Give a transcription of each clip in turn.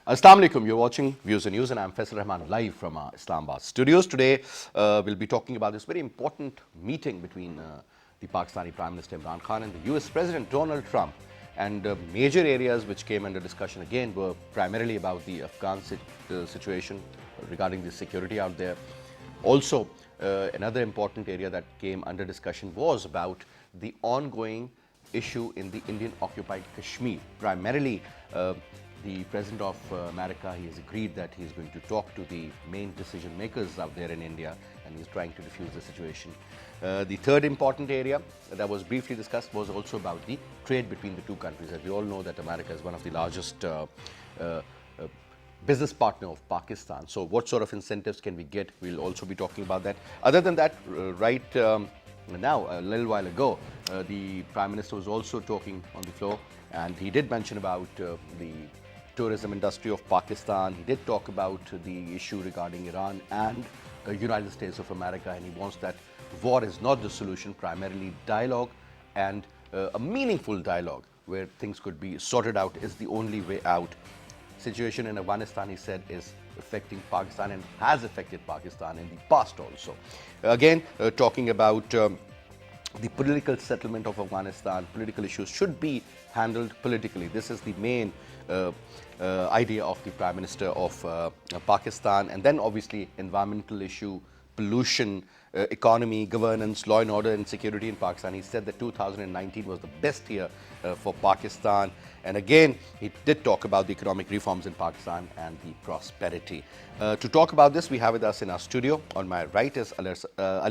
Assalamu alaikum, you're watching Views and News and I'm Faisal Rahman live from our Islamabad studios. Today we'll be talking about this very important meeting between the Pakistani Prime Minister Imran Khan and the US President Donald Trump. And major areas which came under discussion again were primarily about the Afghan situation regarding the security out there. Also, another important area that came under discussion was about the ongoing issue in the Indian occupied Kashmir. Primarily, the President of America, he has agreed that he is going to talk to the main decision makers out there in India and he's trying to diffuse the situation. The third important area that was briefly discussed was also about the trade between the two countries. As we all know that America is one of the largest business partner of Pakistan. So what sort of incentives can we get? We'll also be talking about that. Other than that, now, a little while ago, the Prime Minister was also talking on the floor and he did mention about the tourism industry of Pakistan. He did talk about the issue regarding Iran and the United States of America, and he wants that war is not the solution, primarily dialogue and a meaningful dialogue where things could be sorted out is the only way out. Situation in Afghanistan, he said, is affecting Pakistan and has affected Pakistan in the past also. Again, talking about the political settlement of Afghanistan, political issues should be handled politically. This is the main idea of the Prime Minister of Pakistan. And then obviously environmental issue, pollution, economy, governance, law and order and security in Pakistan. He said that 2019 was the best year for Pakistan. And again, he did talk about the economic reforms in Pakistan and the prosperity. To talk about this, we have with us in our studio, on my right is Ali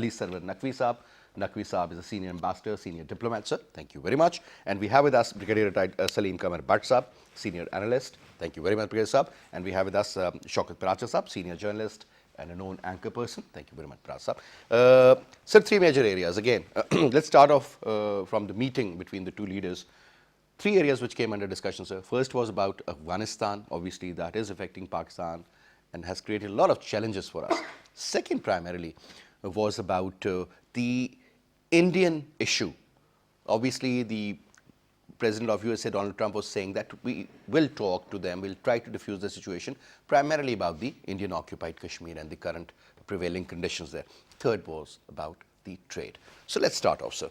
Sarwar Naqvi Saab. Naqvi Saab is a senior ambassador, senior diplomat, sir. Thank you very much. And we have with us Brigadier retired Salim Kamar Bhatt Saab, senior analyst. Thank you very much, Brigadier Saab. And we have with us Shaukat Paracha Saab, senior journalist and a known anchor person. Thank you very much, Paracha Saab. Sir, three major areas. Again, let's start off from the meeting between the two leaders. Three areas which came under discussion, sir. First was about Afghanistan. Obviously, that is affecting Pakistan and has created a lot of challenges for us. Second, primarily, was about the Indian issue. Obviously, the President of USA, Donald Trump, was saying that we will talk to them, we'll try to diffuse the situation, primarily about the Indian occupied Kashmir and the current prevailing conditions there. Third was about the trade. So let's start off, sir.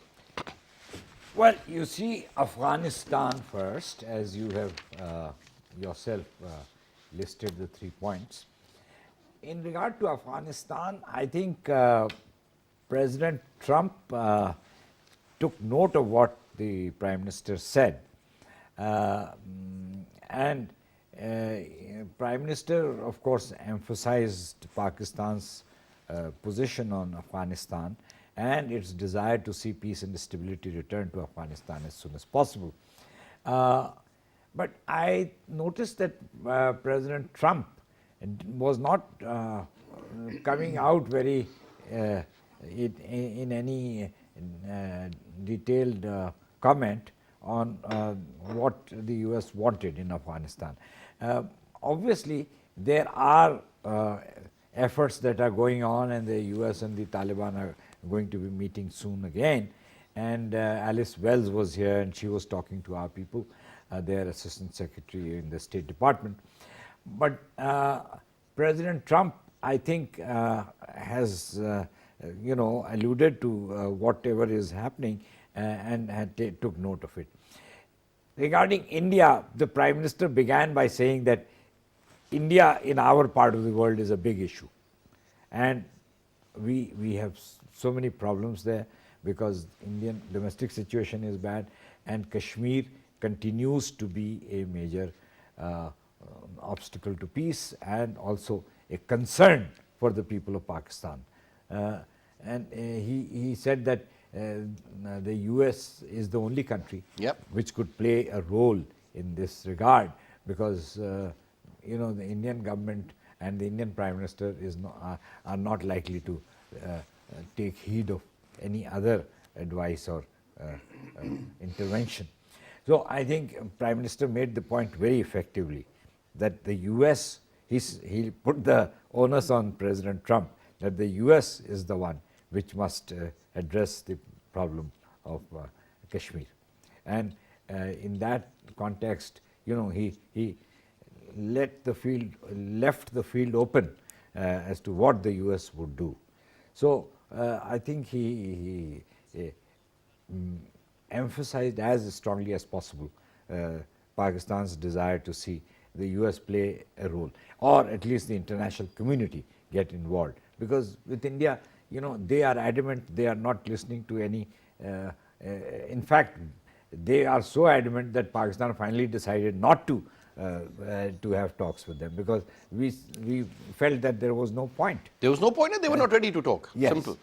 Well, you see, Afghanistan first, as you have yourself listed the 3 points. In regard to Afghanistan, I think President Trump took note of what the Prime Minister said. And Prime Minister, of course, emphasized Pakistan's position on Afghanistan and its desire to see peace and stability return to Afghanistan as soon as possible. But I noticed that President Trump was not coming out very in any detailed comment on what the US wanted in Afghanistan. Obviously, there are efforts that are going on, and the US and the Taliban are going to be meeting soon again. And Alice Wells was here and she was talking to our people, their Assistant Secretary in the State Department. But President Trump, I think, has alluded to whatever is happening and took note of it. Regarding India, the Prime Minister began by saying that India in our part of the world is a big issue. And we have so many problems there because Indian domestic situation is bad and Kashmir continues to be a major obstacle to peace and also a concern for the people of Pakistan. And he said that the US is the only country which could play a role in this regard because the Indian government and the Indian Prime Minister are not likely to take heed of any other advice or intervention. So I think Prime Minister made the point very effectively that the US, he put the onus on President Trump that the US is the one which must address the problem of Kashmir. And in that context, he left the field open as to what the US would do. So I think he emphasized as strongly as possible Pakistan's desire to see the US play a role, or at least the international community get involved. Because with India, you know, they are adamant, they are not listening to any, in fact, they are so adamant that Pakistan finally decided not to have talks with them, because we felt that there was no point. There was no point and they were not ready to talk. Yes. Simple.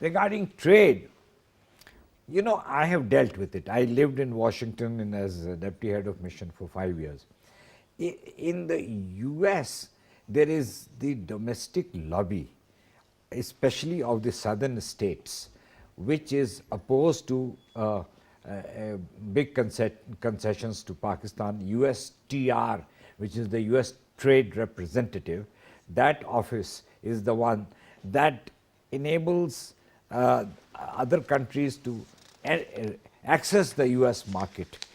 Regarding trade, you know, I have dealt with it. I lived in Washington as a deputy head of mission for 5 years. In the US, there is the domestic lobby, especially of the southern states, which is opposed to big concessions to Pakistan. USTR, which is the US Trade Representative, that office is the one that enables other countries to access the US market.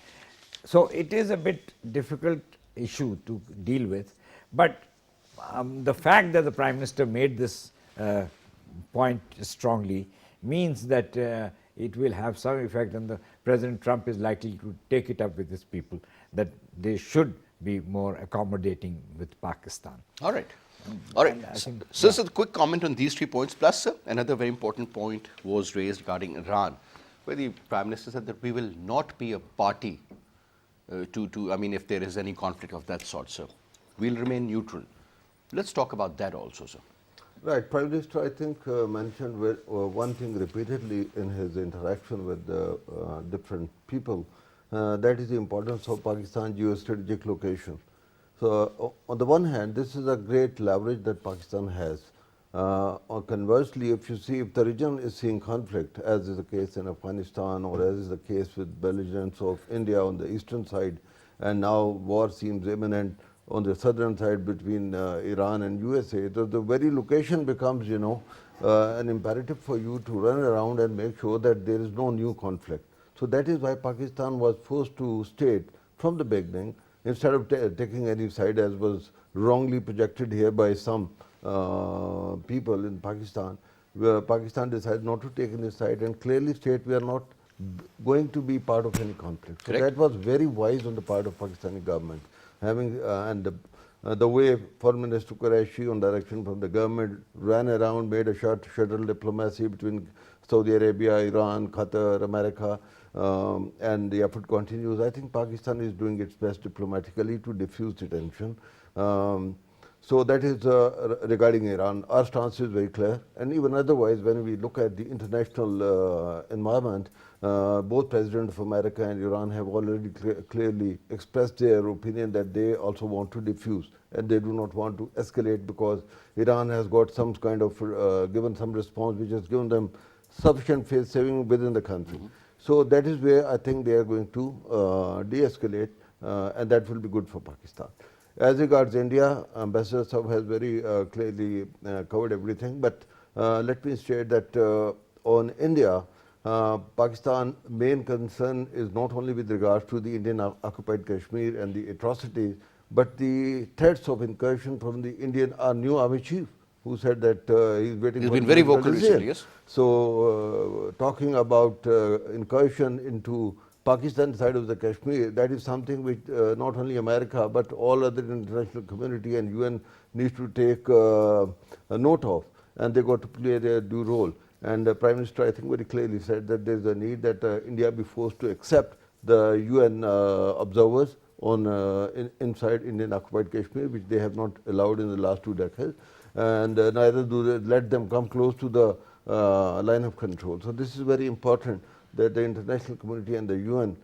So it is a bit difficult issue to deal with, but the fact that the Prime Minister made this point strongly means that it will have some effect, and the President Trump is likely to take it up with his people, that they should be more accommodating with Pakistan. All right. All right. I think, So, just a quick comment on these 3 points. Plus, another very important point was raised regarding Iran, where the Prime Minister said that we will not be a party I mean, if there is any conflict of that sort, sir. We'll remain neutral. Let's talk about that also, sir. Right. Prime Minister, I think, mentioned one thing repeatedly in his interaction with different people, that is the importance of Pakistan's geostrategic location. So, on the one hand, this is a great leverage that Pakistan has. Or conversely, if you see, if the region is seeing conflict, as is the case in Afghanistan, or as is the case with belligerents of India on the eastern side, and now war seems imminent on the southern side between Iran and USA, the very location becomes, you know, an imperative for you to run around and make sure that there is no new conflict. So that is why Pakistan was forced to state from the beginning, instead of taking any side as was wrongly projected here by some people in Pakistan, where Pakistan decided not to take any side and clearly state we are not going to be part of any conflict. So that was very wise on the part of Pakistani government. Having the way Foreign Minister Qureshi, on direction from the government, ran around, made a shuttle diplomacy between Saudi Arabia, Iran, Qatar, America, and the effort continues. I think Pakistan is doing its best diplomatically to diffuse the tension. So that is regarding Iran. Our stance is very clear, and even otherwise, when we look at the international environment, both President of America and Iran have already clearly expressed their opinion that they also want to diffuse, and they do not want to escalate, because Iran has got some kind of given some response which has given them sufficient face saving within the country. So that is where I think they are going to de-escalate, and that will be good for Pakistan. As regards India, Ambassador Sahab has very clearly covered everything, but let me state that on India, Pakistan's main concern is not only with regards to the Indian occupied Kashmir and the atrocities, but the threats of incursion from the Indian new army chief, who said that he's waiting. He's been very vocal recently, yes. So, talking about incursion into Pakistan side of the Kashmir, that is something which not only America but all other international community and UN needs to take a note of, and they got to play their due role. And the Prime Minister, I think, very clearly said that there is a need that India be forced to accept the UN observers on inside Indian occupied Kashmir, which they have not allowed in the last 2 decades, and neither do they let them come close to the line of control. So this is very important, that the international community and the UN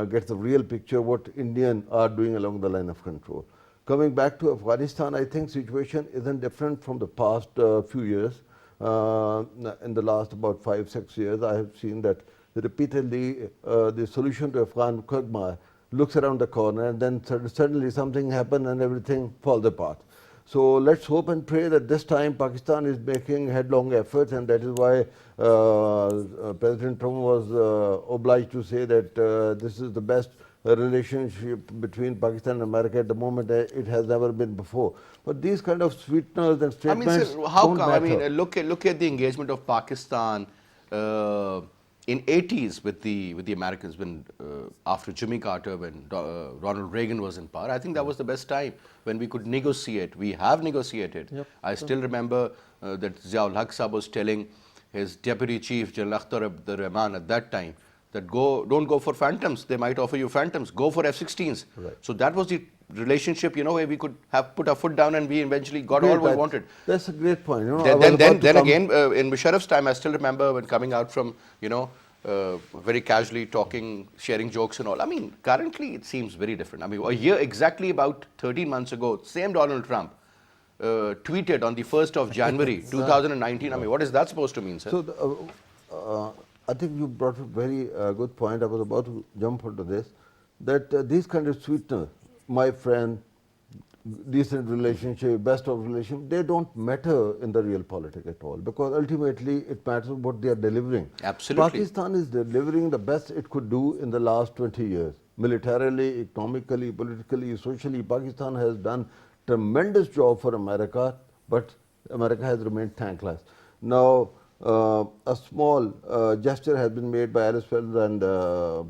gets the real picture what Indians are doing along the line of control. Coming back to Afghanistan, I think situation isn't different from the past few years. In the last about 5-6 years, I have seen that repeatedly the solution to Afghan quagmire looks around the corner, and then suddenly something happens and everything falls apart. So let's hope and pray that this time Pakistan is making headlong efforts, and that is why President Trump was obliged to say that this is the best relationship between Pakistan and America at the moment. It has never been before. But these kind of sweeteners and I mean, statements sir, how don't come? I matter. mean, look at the engagement of Pakistan in 80s with the Americans when after Jimmy Carter, when Ronald Reagan was in power. I think that was the best time when we could negotiate. We have negotiated. Yep. I still remember that Ziaul Haq Sahab was telling his deputy chief, General Akhtar Abdul Rahman, at that time, that don't go for Phantoms. They might offer you Phantoms. Go for F-16s. Right. So that was the relationship, where we could have put our foot down and we eventually got all we wanted. That's a great point. Then again, in Musharraf's time, I still remember when coming out from, very casually talking, sharing jokes and all. I mean, currently it seems very different. I mean, a year, exactly about 13 months ago, same Donald Trump tweeted on the 1st of January 2019. I mean, what is that supposed to mean, sir? So, I think you brought a very good point. I was about to jump onto this, that these kind of sweeteners, my friend, decent relationship, best of relationship, they don't matter in the real politics at all, because ultimately it matters what they are delivering. Absolutely. Pakistan is delivering the best it could do in the last 20 years. Militarily, economically, politically, socially, Pakistan has done tremendous job for America, but America has remained thankless. Now, a small gesture has been made by Arslan and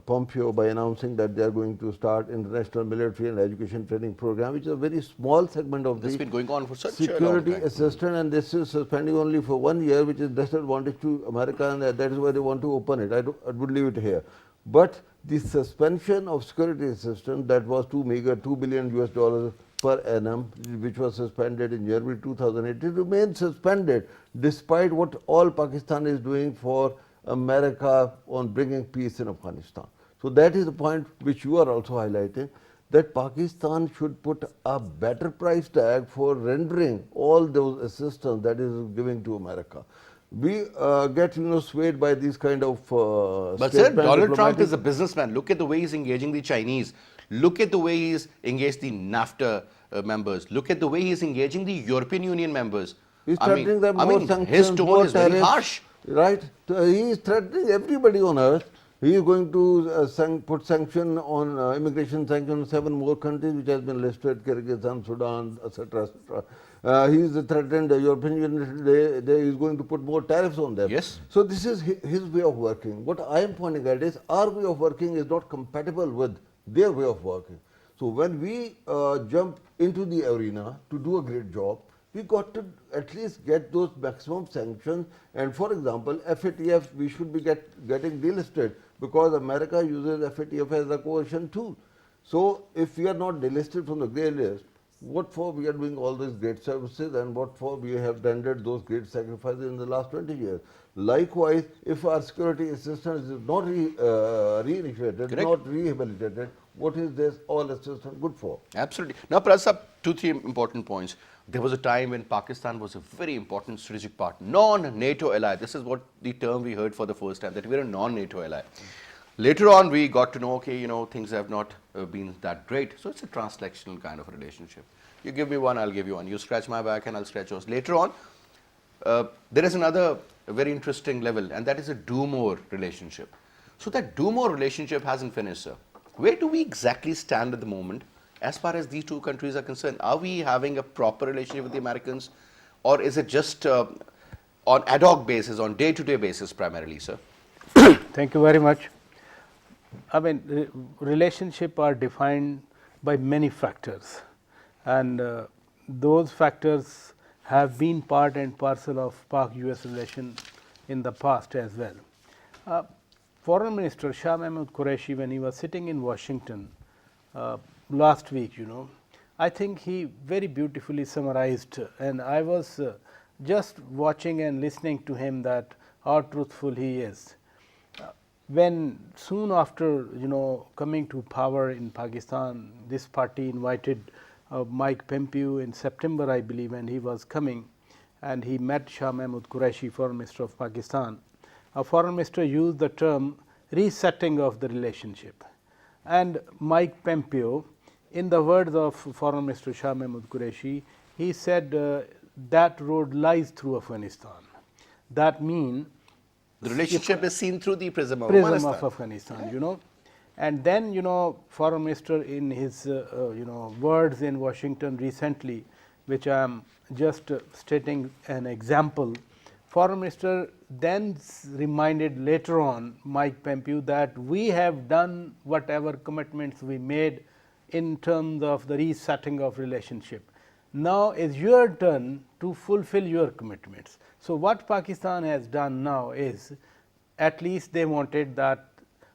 Pompeo by announcing that they are going to start international military and education training program, which is a very small segment of This has been going on for such a long security time. assistance, and this is suspending only for 1 year, which is disadvantage to America, and that is why they want to open it. I would leave it here. But the suspension of security assistance that was too meager, $2 billion US per annum, which was suspended in January 2008, it remains suspended despite what all Pakistan is doing for America on bringing peace in Afghanistan. So that is the point which you are also highlighting, that Pakistan should put a better price tag for rendering all those assistance that is giving to America. We get swayed by these kind of But sir, Donald Trump is a businessman. Look at the way he's engaging the Chinese. Look at the way he's engaged the NAFTA members. Look at the way he's engaging the European Union members. He's threatening them more sanctions, his tone more is very tariffs, harsh. Right? He is threatening everybody on earth. He is going to put sanction on immigration sanction on 7 more countries which has been listed: Kyrgyzstan, Sudan, etc. etc. He is threatened the European Union. They is going to put more tariffs on them. Yes. So this is his way of working. What I am pointing at is our way of working is not compatible with their way of working. So when we jump into the arena to do a great job, we got to at least get those maximum sanctions. And for example, FATF, we should be getting delisted, because America uses FATF as a coercion tool. So if we are not delisted from the grey list, what for we are doing all these great services, and what for we have rendered those great sacrifices in the last 20 years. Likewise, if our security assistance is not reinitiated, not rehabilitated, what is this all assistance good for? Absolutely. Now, Prasad, 2-3 important points. There was a time when Pakistan was a very important strategic partner, non-NATO ally. This is what the term we heard for the first time, that we're a non-NATO ally. Later on, we got to know, okay, things have not been that great. So it's a transactional kind of a relationship. You give me one, I'll give you one. You scratch my back and I'll scratch yours. Later on, there is another very interesting level, and that is a do-more relationship. So that do-more relationship hasn't finished, sir. Where do we exactly stand at the moment as far as these two countries are concerned? Are we having a proper relationship with the Americans, or is it just on ad hoc basis, on day-to-day basis primarily, sir? Thank you very much. I mean, relationship are defined by many factors, and those factors have been part and parcel of Pak-US relation in the past as well. Foreign Minister Shah Mahmood Qureshi, when he was sitting in Washington last week, I think he very beautifully summarized, and I was just watching and listening to him, that how truthful he is. When soon after coming to power in Pakistan, this party invited Mike Pompeo in September, I believe, and he was coming, and he met Shah Mahmood Qureshi, Foreign Minister of Pakistan. A Foreign Minister used the term resetting of the relationship, and Mike Pompeo, in the words of Foreign Minister Shah Mahmood Qureshi, he said that road lies through Afghanistan. That means The relationship is seen through the prism of prism Afghanistan. of Afghanistan, you know. And then, you know, Foreign Minister in his, you know, words in Washington recently, which I am just stating an example, Foreign Minister then reminded later on Mike Pompeo that we have done whatever commitments we made in terms of the resetting of relationship. Now is your turn to fulfill your commitments. So, what Pakistan has done now is, at least they wanted that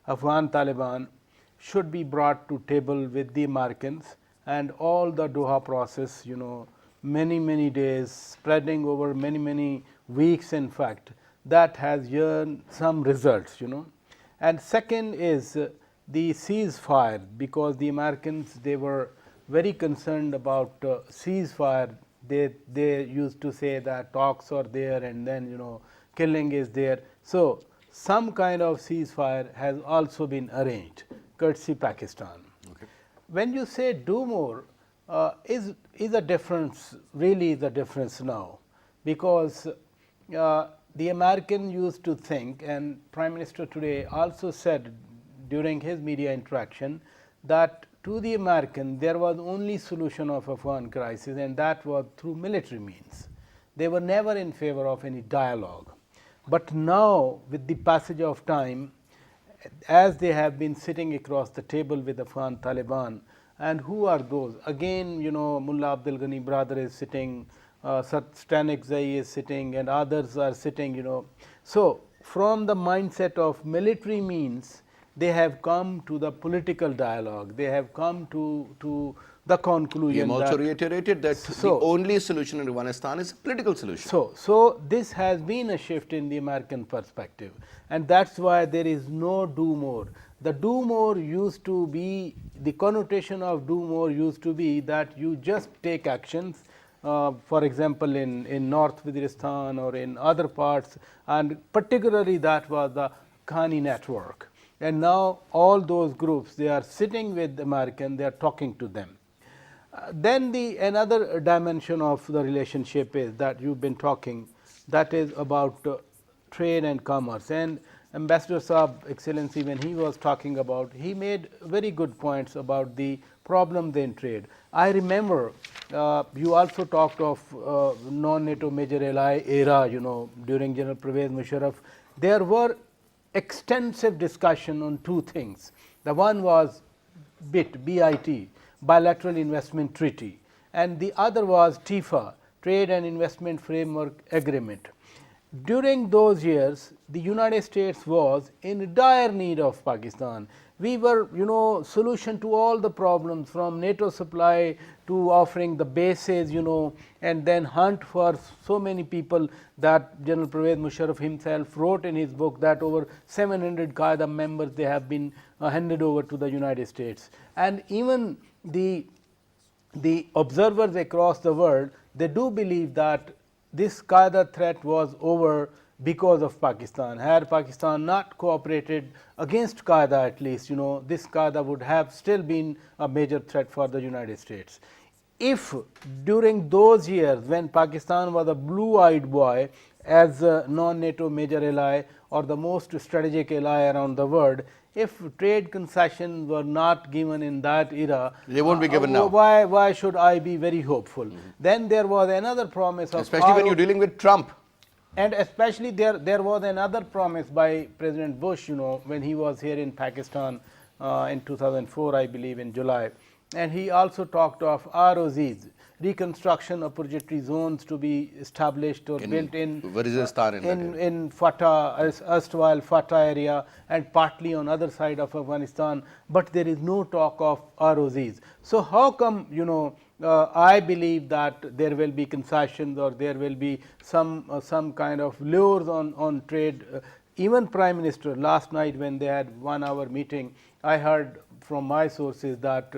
Afghan Taliban should be brought to table with the Americans, and all the Doha process, you know, many days spreading over many weeks, in fact, that has earned some results, you know. And second is the ceasefire, because the Americans, they were very concerned about ceasefire. They used to say that talks are there and then, you know, killing is there. So, some kind of ceasefire has also been arranged, courtesy Pakistan. Okay. When you say do more, is a difference, really is a difference now, because the American used to think, and Prime Minister today also said during his media interaction, that to the American there was only solution of Afghan crisis, and that was through military means. They were never in favor of any dialogue. But now, with the passage of time, as they have been sitting across the table with Afghan Taliban, and who are those? Again, you know, Mullah Abdul Ghani brother is sitting, Stanek Zai is sitting, and others are sitting, you know. So, from the mindset of military means, they have come to the political dialogue. They have come to the conclusion. We have also reiterated that the only solution in Afghanistan is a political solution. So this has been a shift in the American perspective, and that's why there is no do more. The do more used to be, the connotation of do more used to be that you just take actions, for example, in North Waziristan or in other parts, and particularly that was the Khani network. And now all those groups, they are sitting with the American, they are talking to them. Then the another dimension of the relationship is that you've been talking, that is about trade and commerce. And Ambassador Saab, Excellency, when he was talking about, he made very good points about the problems in trade. I remember you also talked of non-NATO major ally era, you know, during General Pervez Musharraf. There were extensive discussion on two things. The one was BIT, Bilateral Investment Treaty, and the other was TIFA, Trade and Investment Framework Agreement. During those years, the United States was in dire need of Pakistan. We were, you know, solution to all the problems, from NATO supply to offering the bases, you know, and then hunt for so many people that General Pervez Musharraf himself wrote in his book that over 700 Qaeda members, they have been handed over to the United States. And even the observers across the world, they do believe that this Qaeda threat was over because of Pakistan. Had Pakistan not cooperated against Qaeda, at least, you know, this Qaeda would have still been a major threat for the United States. If during those years when Pakistan was a blue-eyed boy as a non-NATO major ally or the most strategic ally around the world, if trade concessions were not given in that era, they won't be given now. Why should I be very hopeful? Then there was another promise of, especially when you're dealing with Trump. And especially there was another promise by President Bush, you know, when he was here in Pakistan in 2004, I believe, in July. And he also talked of ROZs, reconstruction opportunity zones, to be established or built in Fatah, erstwhile Fatah area, and partly on other side of Afghanistan, but there is no talk of ROZs. So how come, you know, I believe that there will be concessions or there will be some kind of lures on trade. Even Prime Minister last night, when they had 1 hour meeting, I heard from my sources that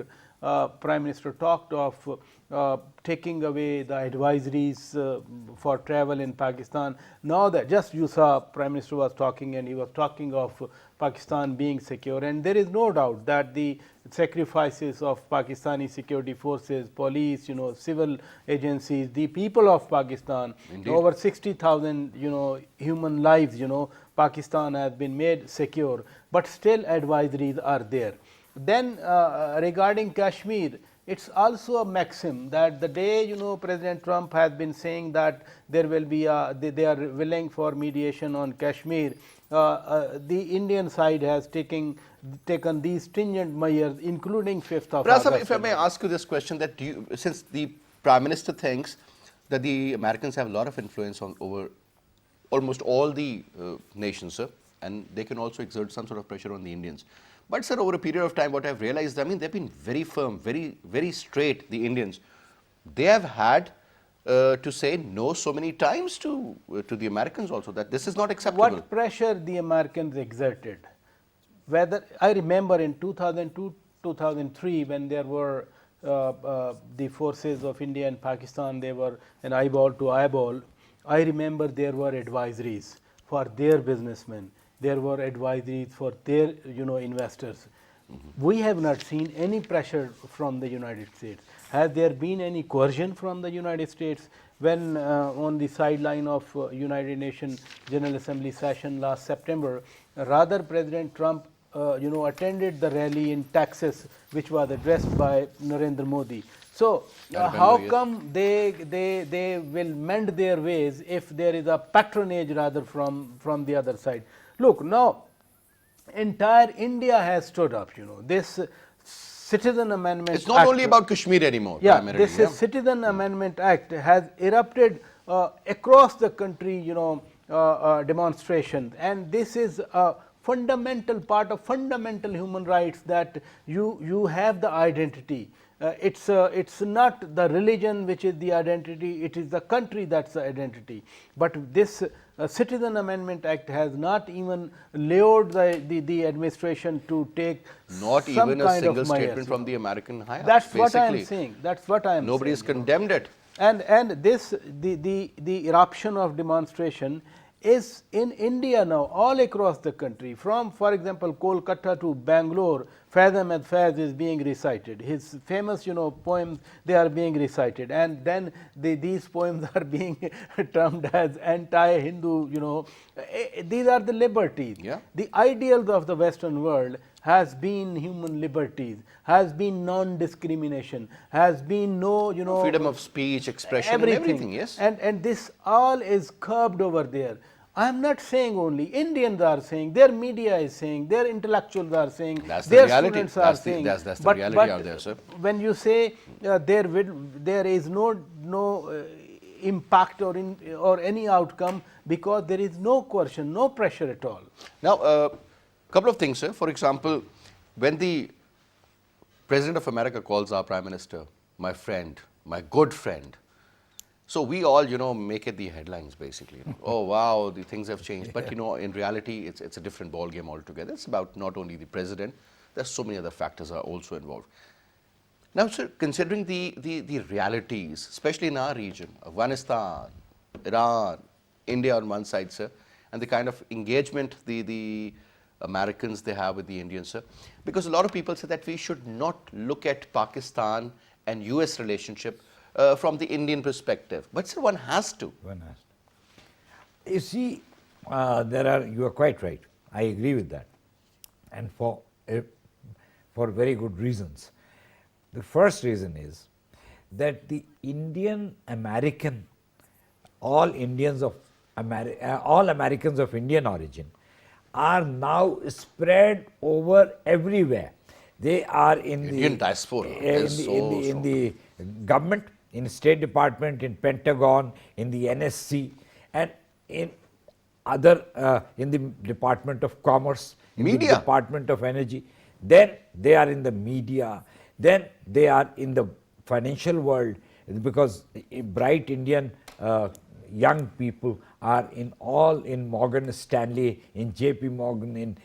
Prime Minister talked of taking away the advisories for travel in Pakistan. Now that just you saw Prime Minister was talking, and he was talking of Pakistan being secure, and there is no doubt that the sacrifices of Pakistani security forces, police, civil agencies, the people of Pakistan. Indeed. Over 60,000 human lives, Pakistan has been made secure, but still advisories are there. Then regarding Kashmir, it's also a maxim that the day President Trump has been saying that there will be they are willing for mediation on Kashmir, the Indian side has taken these stringent measures, including 5th of Prasad, August. if I may ask you this question, that since the Prime Minister thinks that the Americans have a lot of influence over almost all the nations, sir, and they can also exert some sort of pressure on the Indians. But sir, over a period of time, what I've realized, I mean, they've been very firm, very straight, the Indians. They have had to say no so many times to the Americans also, that this is not acceptable. What pressure the Americans exerted? Whether I remember in 2002, 2003, when there were the forces of India and Pakistan, they were an eyeball to eyeball. I remember there were advisories for their businessmen. There were advisories for their investors. We have not seen any pressure from the United States. Has there been any coercion from the United States when on the sideline of United Nations General Assembly session last September, rather President Trump attended the rally in Texas, which was addressed by Narendra Modi. So how come they will mend their ways if there is a patronage rather from the other side? Look, now entire India has stood up, this Citizen Amendment It's not Act, only about Kashmir anymore. yeah, primarily, this is Citizen Amendment Act has erupted across the country, demonstrations, and this is a fundamental part of fundamental human rights, that you have the identity. It's not the religion which is the identity, it is the country that's the identity. But this Citizen Amendment Act has not even lured the administration to take Not some even a kind single of statement measures, from the American high ups. That's what I am basically. saying. That's what I am Nobody saying. has condemned it. And this the eruption of demonstration is in India now, all across the country, from, for example, Kolkata to Bangalore. Faiz Ahmed Faiz is being recited. His famous poems, they are being recited, and then these poems are being termed as anti-Hindu. These are the liberties. Yeah. The ideals of the Western world has been human liberties, has been non-discrimination, has been no Freedom of speech, expression, everything. and everything. Yes. And this all is curbed over there. I am not saying only Indians are saying, their media is saying, their intellectuals are saying, That's the their reality. students That's are the- saying. that's the reality out there, sir. When you say there is no impact or any outcome, because there is no coercion, no pressure at all. Now, couple of things, sir. For example, when the President of America calls our Prime Minister my friend, my good friend, so we all, make it the headlines basically. Oh wow, the things have changed. But in reality, it's a different ball game altogether. It's about not only the president. There's so many other factors are also involved. Now, sir, considering the realities, especially in our region, Afghanistan, Iran, India on one side, sir, and the kind of engagement the Americans they have with the Indians, sir, because a lot of people say that we should not look at Pakistan and US relationship from the Indian perspective. But sir, one has to. One has to. You see, you are quite right. I agree with that, and for very good reasons. The first reason is that the Indian American, all Americans of Indian origin are now spread over everywhere. They are in Indian diaspora is so in the government, in State Department, in Pentagon, in the NSC, and in other in the Department of Commerce, in Media. the Department of Energy. Then they are in the media. Then they are in the financial world, because bright Indian young people are in Morgan Stanley, in JP Morgan, in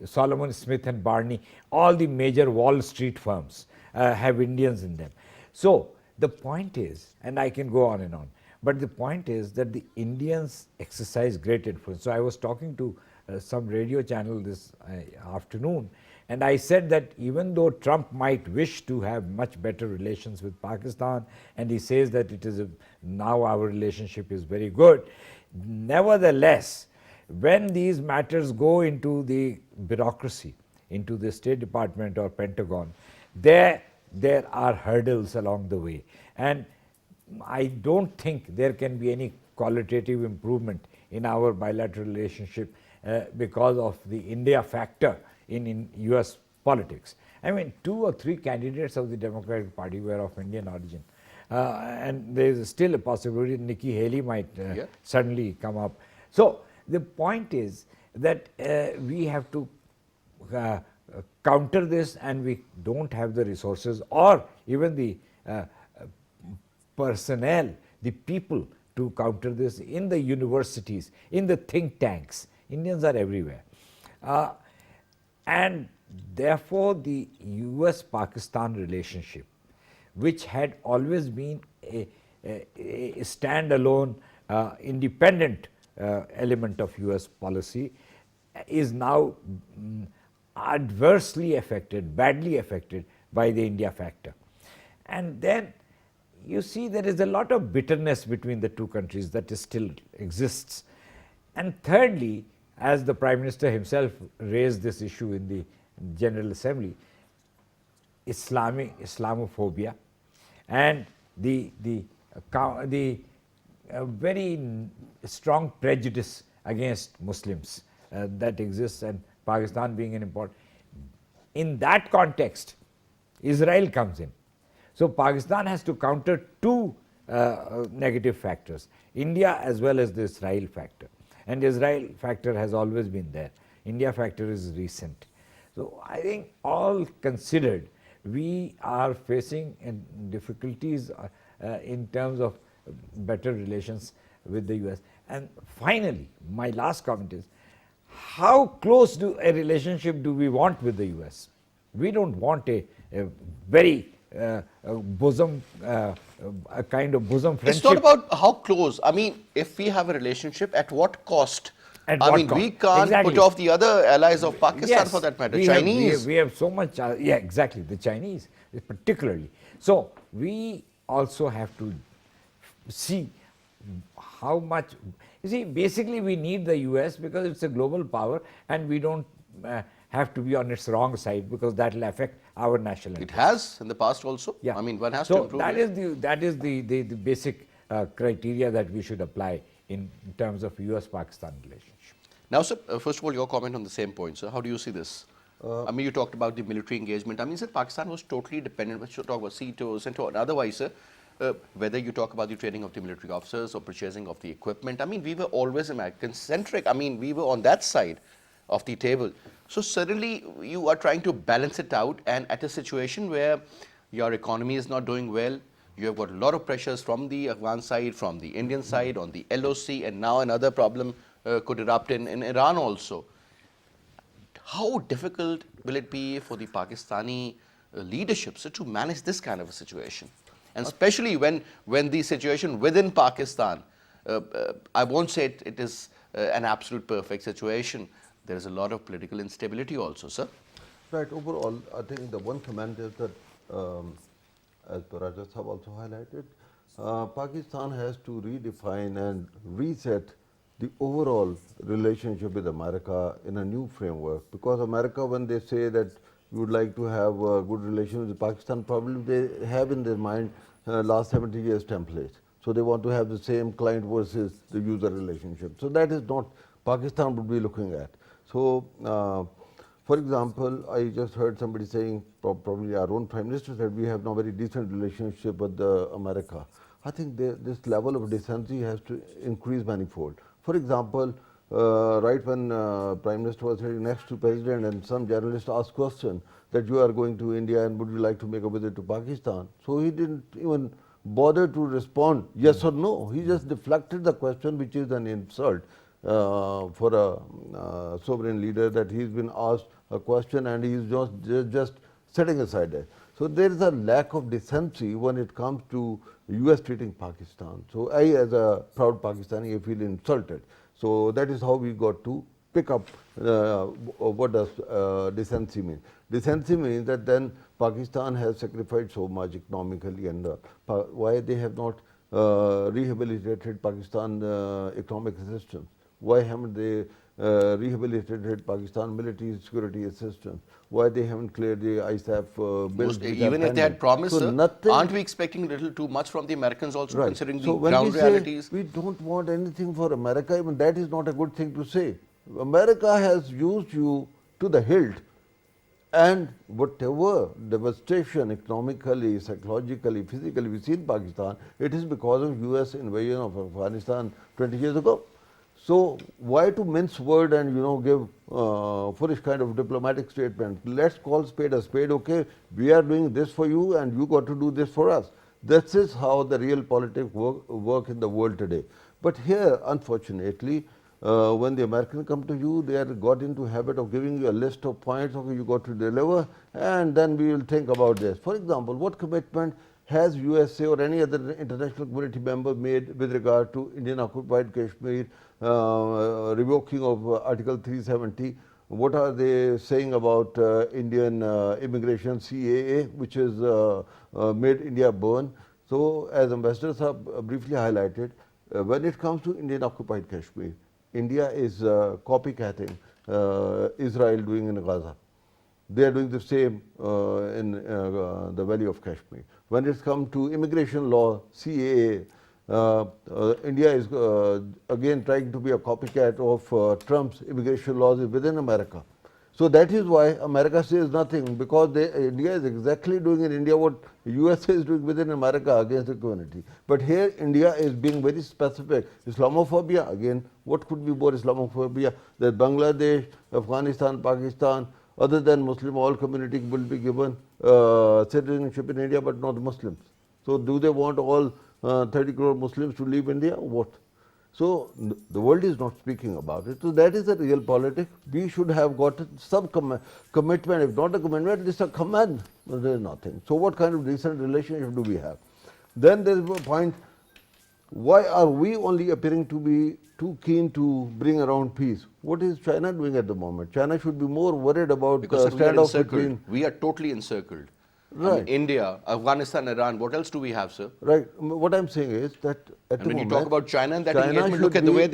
Solomon Smith and Barney. All the major Wall Street firms have Indians in them. So the point is, and I can go on and on, but the point is that the Indians exercise great influence. So I was talking to some radio channel this afternoon, And I said that even though Trump might wish to have much better relations with Pakistan, and he says that it is now our relationship is very good, nevertheless, when these matters go into the bureaucracy, into the State Department or Pentagon, there are hurdles along the way. And I don't think there can be any qualitative improvement in our bilateral relationship because of the India factor in US politics. I mean, 2 or 3 candidates of the Democratic Party were of Indian origin. And there is still a possibility Nikki Haley might suddenly come up. So the point is that we have to counter this, and we don't have the resources or even the personnel, the people to counter this in the universities, in the think tanks. Indians are everywhere. And therefore, the US-Pakistan relationship, which had always been a standalone, independent element of US policy, is now adversely affected, badly affected by the India factor. And then you see there is a lot of bitterness between the two countries that still exists. And thirdly, as the Prime Minister himself raised this issue in the General Assembly, Islamophobia and the very strong prejudice against Muslims that exists, and Pakistan being an important. In that context, Israel comes in. So Pakistan has to counter 2 negative factors, India as well as the Israel factor. And Israel factor has always been there. India factor is recent. So I think all considered, we are facing difficulties in terms of better relations with the US. And finally, my last comment is, how close a relationship do we want with the US? We don't want a very bosom, a kind of bosom friendship. It's not about how close. I mean, if we have a relationship, at what cost? At I what mean, cost? we can't Exactly. put off the other allies of Pakistan Yes, for that matter, we Chinese. we have so much, yeah, exactly, the Chinese particularly. So we also have to see how much, you see, basically we need the US because it's a global power, and we don't have to be on its wrong side because that will affect our national It interest. has in the past also. Yeah. I mean, one has so to improve that it. is the basic criteria that we should apply in terms of US-Pakistan relationship. Now, sir, first of all, your comment on the same point, sir. How do you see this? I mean, you talked about the military engagement. I mean, sir, Pakistan was totally dependent. We should talk about CETOs and so on. Otherwise, sir, whether you talk about the training of the military officers or purchasing of the equipment, I mean, we were always American-centric. I mean, we were on that side of the table. So suddenly, you are trying to balance it out, and at a situation where your economy is not doing well, you have got a lot of pressures from the Afghan side, from the Indian side, on the LOC, and now another problem could erupt in Iran also. How difficult will it be for the Pakistani leadership to manage this kind of a situation? And especially when the situation within Pakistan, I won't say it is an absolute perfect situation. There is a lot of political instability also, sir. Right. Overall, I think the one comment is that, as Raja Sahab also highlighted, Pakistan has to redefine and reset the overall relationship with America in a new framework. Because America, when they say that we would like to have good relations with Pakistan, probably they have in their mind last 70 years template. So they want to have the same client versus the user relationship. So that is not Pakistan would be looking at. So, for example, I just heard somebody saying, probably our own Prime Minister said, we have now very decent relationship with America. I think this level of decency has to increase manifold. For example, right when Prime Minister was sitting next to President and some journalist asked question that you are going to India and would you like to make a visit to Pakistan? So he didn't even bother to respond yes or no. He just deflected the question, which is an insult for a sovereign leader, that he's been asked a question and he's just setting aside it. So there is a lack of decency when it comes to US treating Pakistan. So I, as a proud Pakistani, I feel insulted. So that is how we got to pick up what does decency mean. Decency means that then Pakistan has sacrificed so much economically, and why they have not rehabilitated Pakistan economic assistance? Why haven't they rehabilitated Pakistan military security assistance? Why they haven't cleared the ISAF bills? Even if they had promised, so sir, nothing, aren't we expecting a little too much from the Americans also, right. considering So the when ground we say realities? we don't want anything for America, even that is not a good thing to say. America has used you to the hilt, and whatever devastation economically, psychologically, physically we see in Pakistan, it is because of US invasion of Afghanistan 20 years ago. So why to mince word and give foolish kind of diplomatic statement? Let's call spade a spade. Okay, we are doing this for you, and you got to do this for us. This is how the real politics work in the world today. But here, unfortunately, when the Americans come to you, they are got into habit of giving you a list of points. Okay, you got to deliver, and then we will think about this. For example, what commitment has USA or any other international community member made with regard to Indian occupied Kashmir, revoking of Article 370? What are they saying about Indian immigration CAA, which has made India burn? So, as ambassadors have briefly highlighted, when it comes to Indian occupied Kashmir, India is copycatting Israel doing in Gaza. They are doing the same in the Valley of Kashmir. When it's come to immigration law, CAA, India is again trying to be a copycat of Trump's immigration laws within America. So that is why America says nothing, because India is exactly doing in India what USA is doing within America against the community. But here India is being very specific. Islamophobia, again, what could be more Islamophobia? That Bangladesh, Afghanistan, Pakistan, other than Muslim, all community will be given citizenship in India, but not Muslims. So do they want all 30 crore Muslims to leave India? What? So the world is not speaking about it. So that is the real politics. We should have got some commitment, if not a commitment, at least a command. But there is nothing. So what kind of decent relationship do we have? Then there is a point, why are we only appearing to be too keen to bring around peace? What is China doing at the moment? China should be more worried about Because the we are standoff encircled. between... We are totally encircled. Right. I mean, India, Afghanistan, Iran, what else do we have, sir? Right. What I'm saying is that at the And when you moment... talk about China and that China engagement, look should at the be- way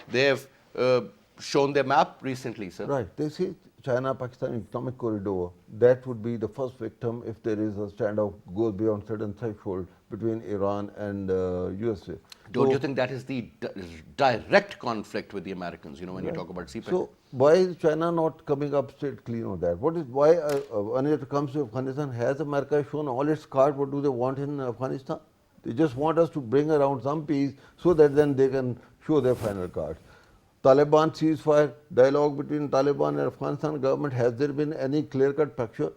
they have shown their map recently, sir. Right. They say China-Pakistan economic corridor, that would be the first victim if there is a standoff goes beyond certain threshold between Iran and USA. Don't So- you think that is the direct conflict with the Americans, when you talk about CPEC? So why is China not coming up straight clean on that? What is why when it comes to Afghanistan, has America shown all its cards? What do they want in Afghanistan? They just want us to bring around some peace so that then they can show their final cards. Taliban ceasefire, dialogue between Taliban and Afghanistan government, has there been any clear-cut picture?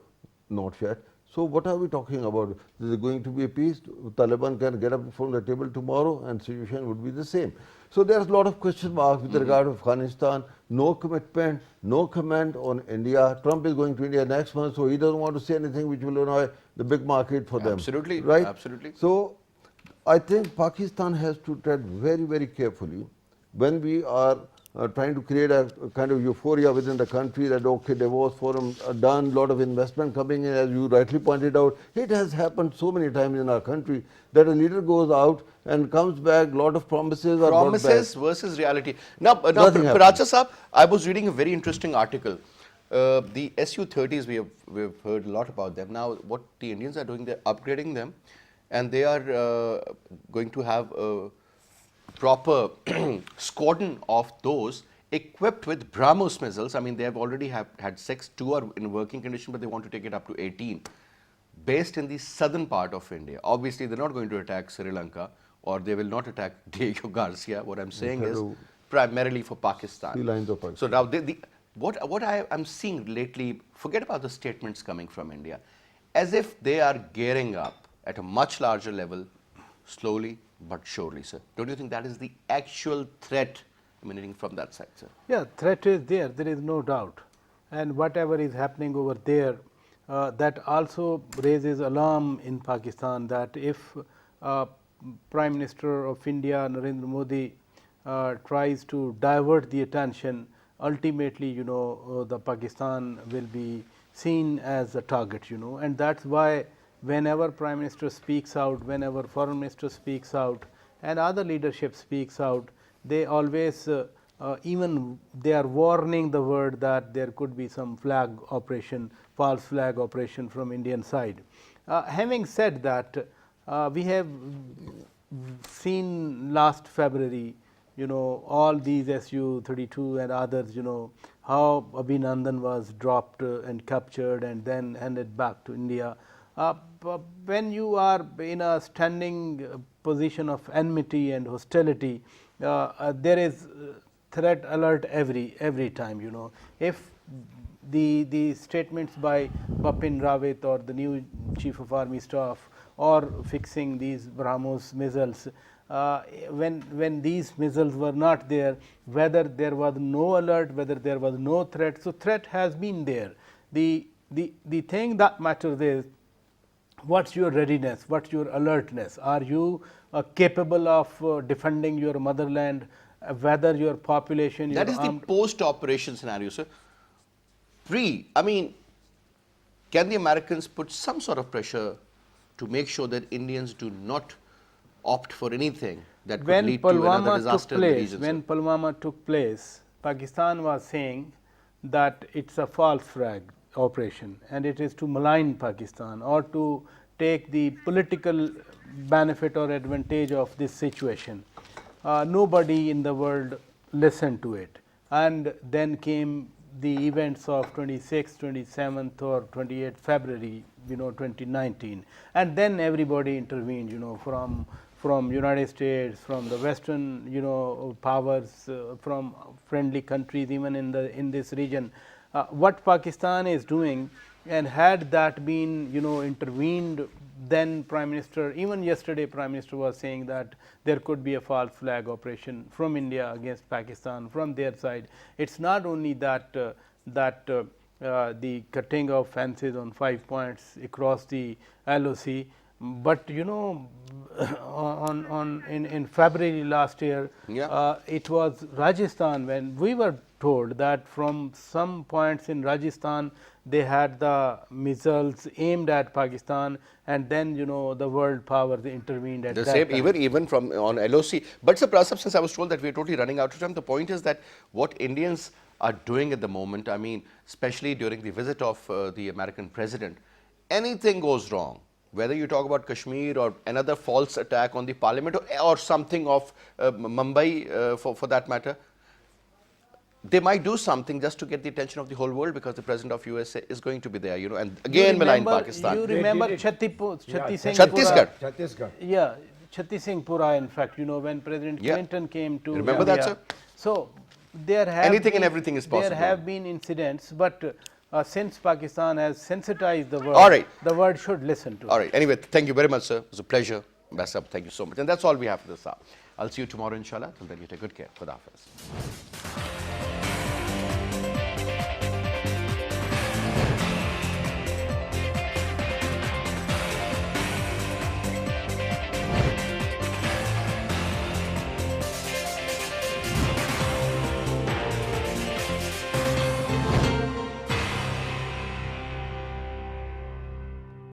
Not yet. So what are we talking about? Is it going to be a peace? Taliban can get up from the table tomorrow and situation would be the same. So there's a lot of question marks with regard to Afghanistan. No commitment, no comment on India. Trump is going to India next month, so he doesn't want to say anything which will annoy the big market for them. Absolutely, Right? absolutely. So I think Pakistan has to tread very, very carefully when we are trying to create a kind of euphoria within the country that, okay, Davos Forum done, lot of investment coming in, as you rightly pointed out. It has happened so many times in our country that a leader goes out and comes back, lot of promises are brought back. Promises versus reality. Now Nothing happened. Paracha Saab, I was reading a very interesting article. The Su-30s, we've heard a lot about them. Now, what the Indians are doing, they're upgrading them, and they are going to have a proper squadron of those equipped with BrahMos missiles. I mean, they have already had 6, 2 are in working condition, but they want to take it up to 18. Based in the southern part of India. Obviously, they're not going to attack Sri Lanka, or they will not attack Diego Garcia. What I'm saying is primarily for Pakistan. Three lines of Pakistan. So now, what I'm seeing lately, forget about the statements coming from India, as if they are gearing up at a much larger level, slowly but surely, sir. Don't you think that is the actual threat emanating from that side, sir? Yeah, threat is there, there is no doubt. And whatever is happening over there, that also raises alarm in Pakistan, that if Prime Minister of India, Narendra Modi, tries to divert the attention ultimately, the Pakistan will be seen as a target, and that's why whenever Prime Minister speaks out, whenever Foreign Minister speaks out, and other leadership speaks out, they always even they are warning the world that there could be some flag operation, false flag operation from Indian side. Having said that, we have seen last February, all these Su-32 and others, how Abhinandan was dropped and captured and then handed back to India. When you are in a standing position of enmity and hostility, there is threat alert every time. If the statements by Bapin Rawat or the new Chief of Army Staff or fixing these BrahMos missiles, when these missiles were not there, whether there was no alert, whether there was no threat. So, threat has been there. The thing that matters is what's your readiness, what's your alertness. Are you capable of defending your motherland, whether your population, That is the post-operation scenario, sir. I mean, can the Americans put some sort of pressure to make sure that Indians do not opt for anything that could lead to another disaster in the region? When Pulwama took place, Pakistan was saying that it's a false flag operation and it is to malign Pakistan or to take the political benefit or advantage of this situation. Nobody in the world listened to it, and then came the events of 26th, 27th or 28th February, 2019, and then everybody intervened, from United States, from the Western, powers, from friendly countries, even in this region. What Pakistan is doing, and had that been, intervened, then Prime Minister, even yesterday Prime Minister was saying that there could be a false flag operation from India against Pakistan from their side. It's not only that the cutting of fences on 5 points across the LOC, but in February last year, it was Rajasthan, when we were told that from some points in Rajasthan they had the missiles aimed at Pakistan, and then the world powers intervened at the that same time. even from on LOC. But Sir Prasad, since I was told that we are totally running out of time, the point is that what Indians are doing at the moment, I mean, especially during the visit of the American president, anything goes wrong, whether you talk about Kashmir or another false attack on the parliament or something of Mumbai for that matter, they might do something just to get the attention of the whole world, because the president of USA is going to be there, and again malign Pakistan. You remember Chhattisgarh. Yeah, Chhattisgarh, in fact, when President Clinton came to Remember India. that, sir? So, there have Anything been, and everything is possible. There have been incidents, but since Pakistan has sensitized the world, All right, the world should listen to it. All right. Anyway, thank you very much, sir. It was a pleasure. Ambassador, thank you so much. And that's all we have for this hour. I'll see you tomorrow, inshallah. Till then, you take good care. Khuda Hafiz.